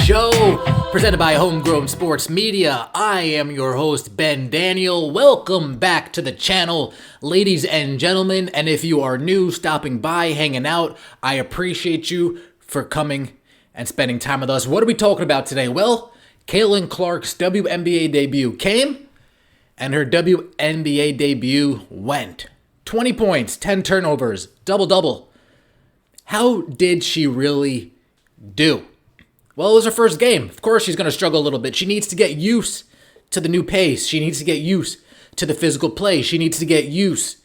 show presented by Homegrown Sports Media. I am your host, Ben Daniel. Welcome back to the channel, ladies and gentlemen. And if you are new, stopping by, hanging out, I appreciate you for coming and spending time with us. What are we talking about today? Well, Caitlin Clark's WNBA debut came, and her WNBA debut went. 20 points, 10 turnovers, double-double. How did she really do? Well, it was her first game. Of course, she's going to struggle a little bit. She needs to get used to the new pace. She needs to get used to the physical play. She needs to get used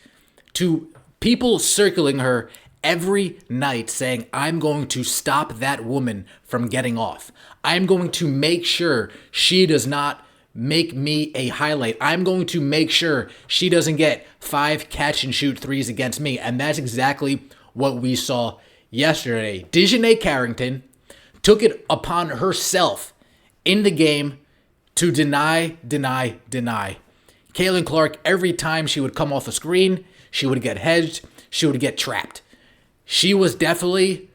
to people circling her every night saying, I'm going to stop that woman from getting off. I'm going to make sure she does not make me a highlight. I'm going to make sure she doesn't get 5 catch-and-shoot threes against me. And that's exactly what we saw yesterday. Dejanay Carrington took it upon herself in the game to deny. Caitlin Clark, every time she would come off a screen, she would get hedged, she would get trapped. She was definitely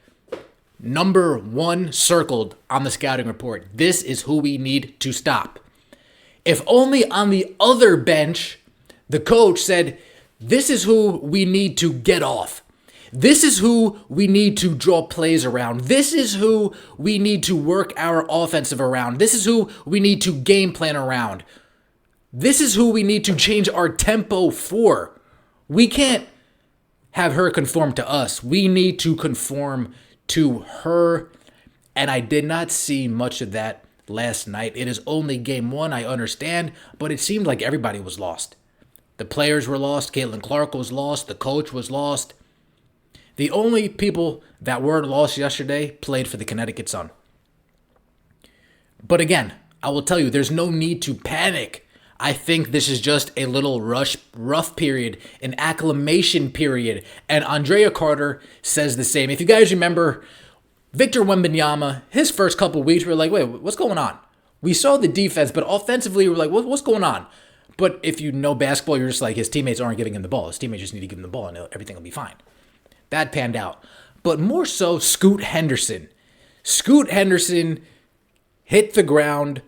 number 1 circled on the scouting report. This is who we need to stop. If only on the other bench, the coach said, this is who we need to get off. This is who we need to draw plays around. This is who we need to work our offensive around. This is who we need to game plan around. This is who we need to change our tempo for. We can't have her conform to us. We need to conform to her. And I did not see much of that last night. It is only game 1, I understand, but it seemed like everybody was lost. The players were lost. Caitlin Clark was lost. The coach was lost. The only people that were lost yesterday played for the Connecticut Sun. But again, I will tell you, there's no need to panic. I think this is just a little rough period, an acclimation period. And Andrea Carter says the same. If you guys remember, Victor Wembanyama, his first couple weeks, we were like, wait, what's going on? We saw the defense, but offensively, we were like, what's going on? But if you know basketball, you're just like, his teammates aren't giving him the ball. His teammates just need to give him the ball and everything will be fine. That panned out. But more so, Scoot Henderson. Scoot Henderson hit the ground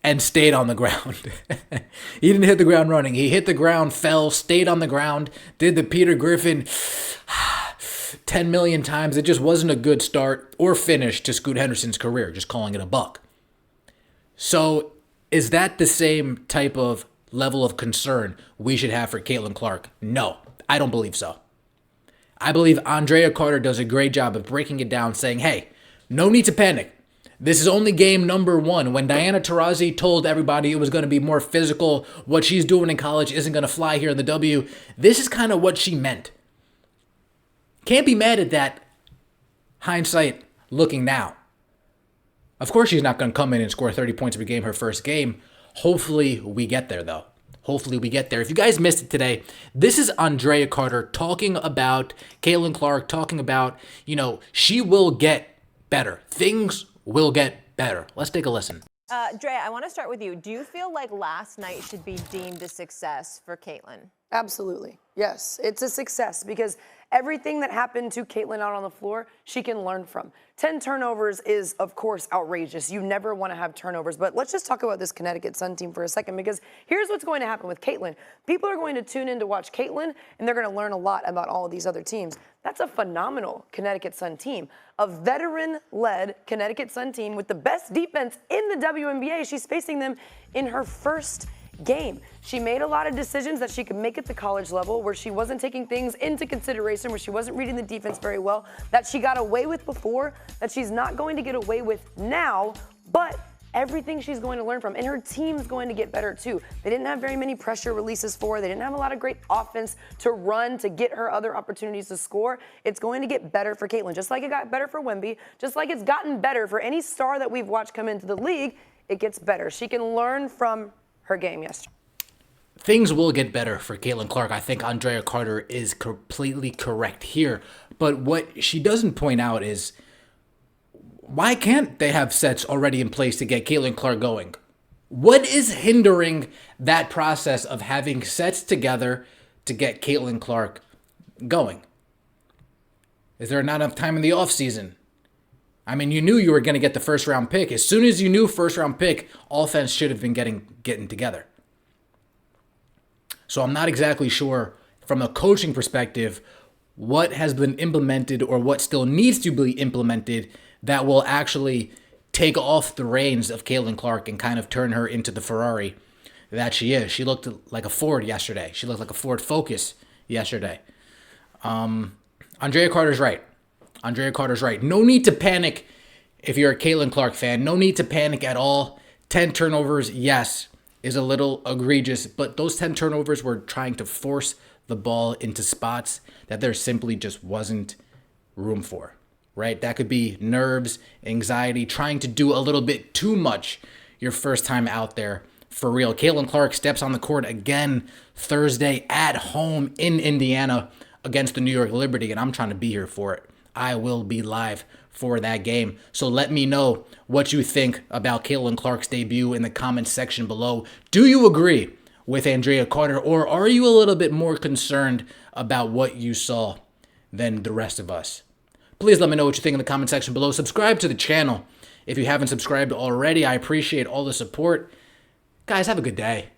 and stayed on the ground. He didn't hit the ground running. He hit the ground, fell, stayed on the ground, did the Peter Griffin 10 million times. It just wasn't a good start or finish to Scoot Henderson's career, just calling it a buck. So is that the same type of level of concern we should have for Caitlin Clark? No, I don't believe so. I believe Andrea Carter does a great job of breaking it down, saying, hey, no need to panic. This is only game number 1. When Diana Taurasi told everybody it was going to be more physical, what she's doing in college isn't going to fly here in the W, this is kind of what she meant. Can't be mad at that, hindsight looking now. Of course she's not going to come in and score 30 points per game her first game. Hopefully we get there, though. Hopefully we get there. If you guys missed it today, this is Andrea Carter talking about Caitlin Clark, talking about, she will get better. Things will get better. Let's take a listen. Drea, I want to start with you. Do you feel like last night should be deemed a success for Caitlin? Absolutely. Yes, it's a success because everything that happened to Caitlin out on the floor, she can learn from. 10 turnovers is, of course, outrageous. You never want to have turnovers. But let's just talk about this Connecticut Sun team for a second, because here's what's going to happen with Caitlin. People are going to tune in to watch Caitlin, and they're going to learn a lot about all of these other teams. That's a phenomenal Connecticut Sun team. A veteran-led Connecticut Sun team with the best defense in the WNBA. She's facing them in her first game. She made a lot of decisions that she could make at the college level where she wasn't taking things into consideration, where she wasn't reading the defense very well, that she got away with before, that she's not going to get away with now, but everything she's going to learn from. And her team's going to get better too. They didn't have very many pressure releases for her. They didn't have a lot of great offense to run to get her other opportunities to score. It's going to get better for Caitlin. Just like it got better for Wemby, just like it's gotten better for any star that we've watched come into the league, it gets better. She can learn from her game yesterday. Things will get better for Caitlin Clark. I think Andrea Carter is completely correct here. But what she doesn't point out is, why can't they have sets already in place to get Caitlin Clark going? What is hindering that process of having sets together to get Caitlin Clark going? Is there not enough time in the offseason? I mean, you knew you were going to get the first round pick. As soon as you knew first round pick, offense should have been getting together. So I'm not exactly sure from a coaching perspective what has been implemented or what still needs to be implemented that will actually take off the reins of Caitlin Clark and kind of turn her into the Ferrari that she is. She looked like a Ford yesterday. She looked like a Ford Focus yesterday. Andrea Carter's right. Andrea Carter's right. No need to panic if you're a Caitlin Clark fan. No need to panic at all. 10 turnovers, yes, is a little egregious, but those 10 turnovers were trying to force the ball into spots that there simply just wasn't room for, right? That could be nerves, anxiety, trying to do a little bit too much your first time out there for real. Caitlin Clark steps on the court again Thursday at home in Indiana against the New York Liberty, and I'm trying to be here for it. I will be live for that game. So let me know what you think about Caitlin Clark's debut in the comments section below. Do you agree with Andrea Carter, or are you a little bit more concerned about what you saw than the rest of us? Please let me know what you think in the comment section below. Subscribe to the channel if you haven't subscribed already. I appreciate all the support. Guys, have a good day.